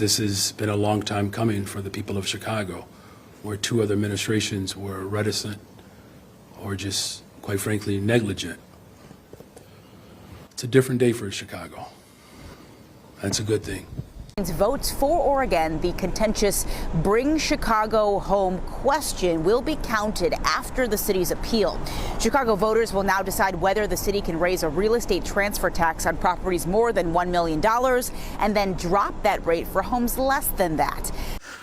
This has been a long time coming for the people of Chicago, where two other administrations were reticent or just, quite frankly, negligent. It's a different day for Chicago. That's a good thing. Votes for or against the contentious Bring Chicago Home question will be counted after the city's appeal. Chicago voters will now decide whether the city can raise a real estate transfer tax on properties more than $1 million and then drop that rate for homes less than that.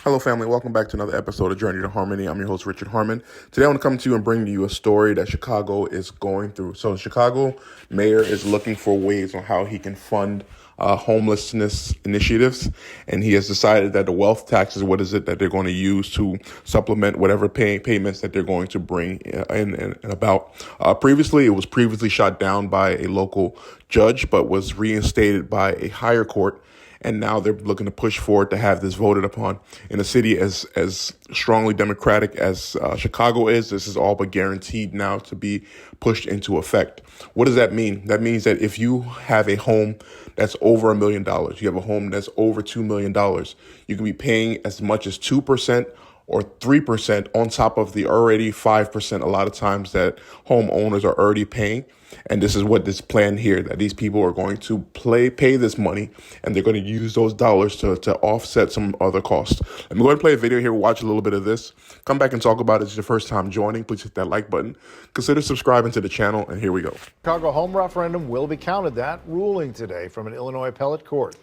Hello, family. Welcome back to another episode of Journey to Harmony. I'm your host, Richard Harmon. Today, I want to come to you and bring to you a story that Chicago is going through. So, the Chicago mayor is looking for ways on how he can fund homelessness initiatives, and he has decided that the wealth tax is what is it that they're going to use to supplement whatever payments that they're going to bring in and about. Previously, it was shot down by a local judge, but was reinstated by a higher court. And now they're looking to push forward to have this voted upon. In a city as strongly Democratic as Chicago is, this is all but guaranteed now to be pushed into effect. What does that mean? That means that if you have a home that's over $1 million, you have a home that's over $2 million, you can be paying as much as 2% or 3% on top of the already 5% a lot of times that homeowners are already paying. And this is what this plan here, that these people are going to pay this money, and they're going to use those dollars to offset some other costs. Let me go ahead and play a video here. Watch a little bit of this. Come back and talk about it. It's your first time joining. Please hit that like button. Consider subscribing to the channel, and here we go. Chicago home referendum will be counted. That ruling today from an Illinois appellate court.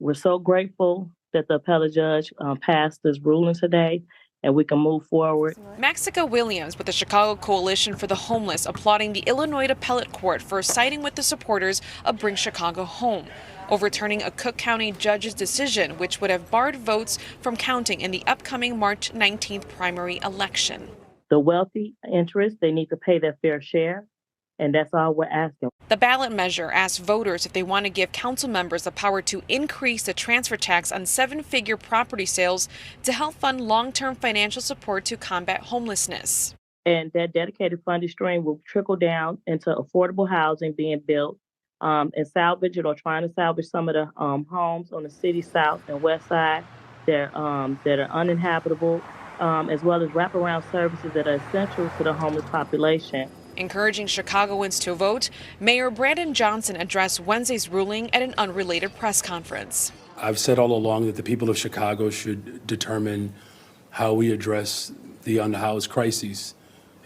We're so grateful that the appellate judge passed this ruling today, and we can move forward. Maxica Williams with the Chicago Coalition for the Homeless applauding the Illinois appellate court for siding with the supporters of Bring Chicago Home, overturning a Cook County judge's decision which would have barred votes from counting in the upcoming March 19th primary election. The wealthy interests, they need to pay their fair share, and that's all we're asking. The ballot measure asks voters if they want to give council members the power to increase the transfer tax on seven-figure property sales to help fund long-term financial support to combat homelessness. And that dedicated funding stream will trickle down into affordable housing being built and salvage it or trying to salvage some of the homes on the city south and west side that are uninhabitable, as well as wraparound services that are essential to the homeless population. Encouraging Chicagoans to vote, Mayor Brandon Johnson addressed Wednesday's ruling at an unrelated press conference. I've said all along that the people of Chicago should determine how we address the unhoused crises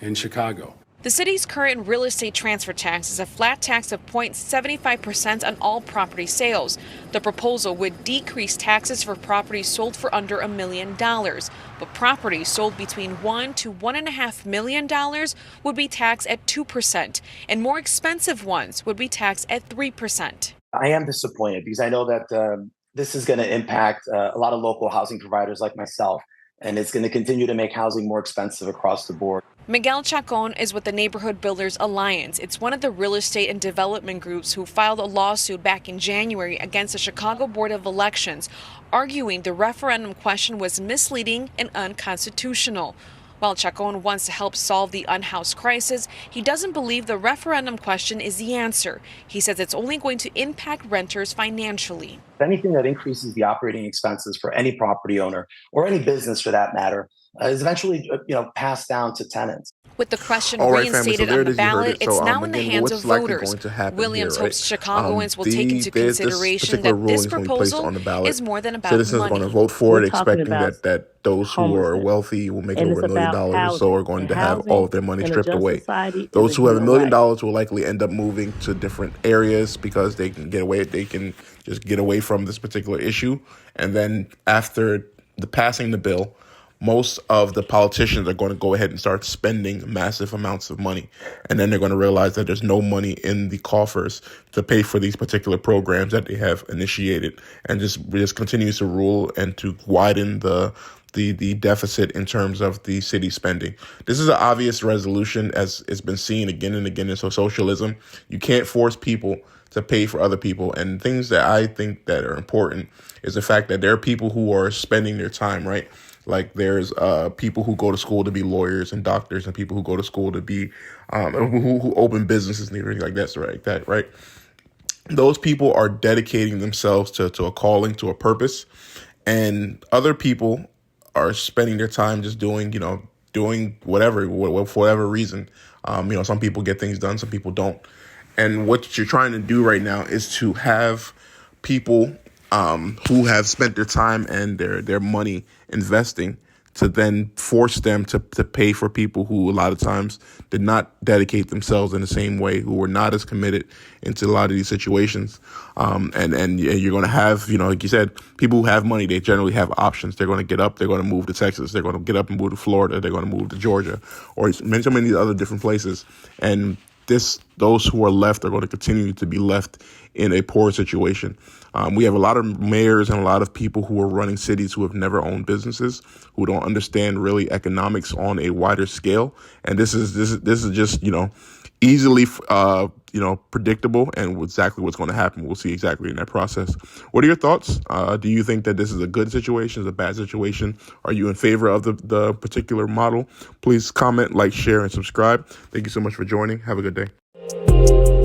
in Chicago. The city's current real estate transfer tax is a flat tax of 0.75% on all property sales. The proposal would decrease taxes for properties sold for under $1 million, but properties sold between $1 to $1.5 million would be taxed at 2%, and more expensive ones would be taxed at 3%. I am disappointed because I know that this is going to impact a lot of local housing providers like myself, and it's going to continue to make housing more expensive across the board. Miguel Chacon is with the Neighborhood Builders Alliance. It's one of the real estate and development groups who filed a lawsuit back in January against the Chicago Board of Elections, arguing the referendum question was misleading and unconstitutional. While Chacon wants to help solve the unhoused crisis, he doesn't believe the referendum question is the answer. He says it's only going to impact renters financially. Anything that increases the operating expenses for any property owner or any business for that matter is eventually passed down to tenants. With the question Family, reinstated so on the ballot, it's now in the again, hands of voters. Williams hopes Chicagoans will take into consideration that this proposal is more than about citizens money. are going to vote for it, We're talking expecting about that those who are wealthy will make And over it's $1 million about or so are going to have housing all of their money in a stripped just away. society Those is a who have $1 human million right. will likely end up moving to different areas because they can get away. They can just get away from this particular issue. And then after passing the bill, most of the politicians are going to go ahead and start spending massive amounts of money. And then they're going to realize that there's no money in the coffers to pay for these particular programs that they have initiated, and just continues to rule and to widen the deficit in terms of the city spending. This is an obvious resolution, as it's been seen again and again in socialism. You can't force people to pay for other people. And things that I think that are important is the fact that there are people who are spending their time, right? Like there's people who go to school to be lawyers and doctors, and people who go to school to be who open businesses and everything like that, right? those people are dedicating themselves to a calling, to a purpose, and other people are spending their time just doing whatever, for whatever reason. Some people get things done, some people don't. And what you're trying to do right now is to have people who have spent their time and their money investing, to then force them to pay for people who a lot of times did not dedicate themselves in the same way, who were not as committed into a lot of these situations. And you're going to have, like you said, people who have money, they generally have options. They're going to get up, they're going to move to Texas, they're going to get up and move to Florida, they're going to move to Georgia, or so many other different places. And those who are left are going to continue to be left in a poor situation. We have a lot of mayors and a lot of people who are running cities who have never owned businesses, who don't understand really economics on a wider scale. And this is just, easily, predictable, and exactly what's going to happen. We'll see exactly in that process. What are your thoughts? Do you think that this is a good situation, is a bad situation? Are you in favor of the particular model? Please comment, like, share, and subscribe. Thank you so much for joining. Have a good day.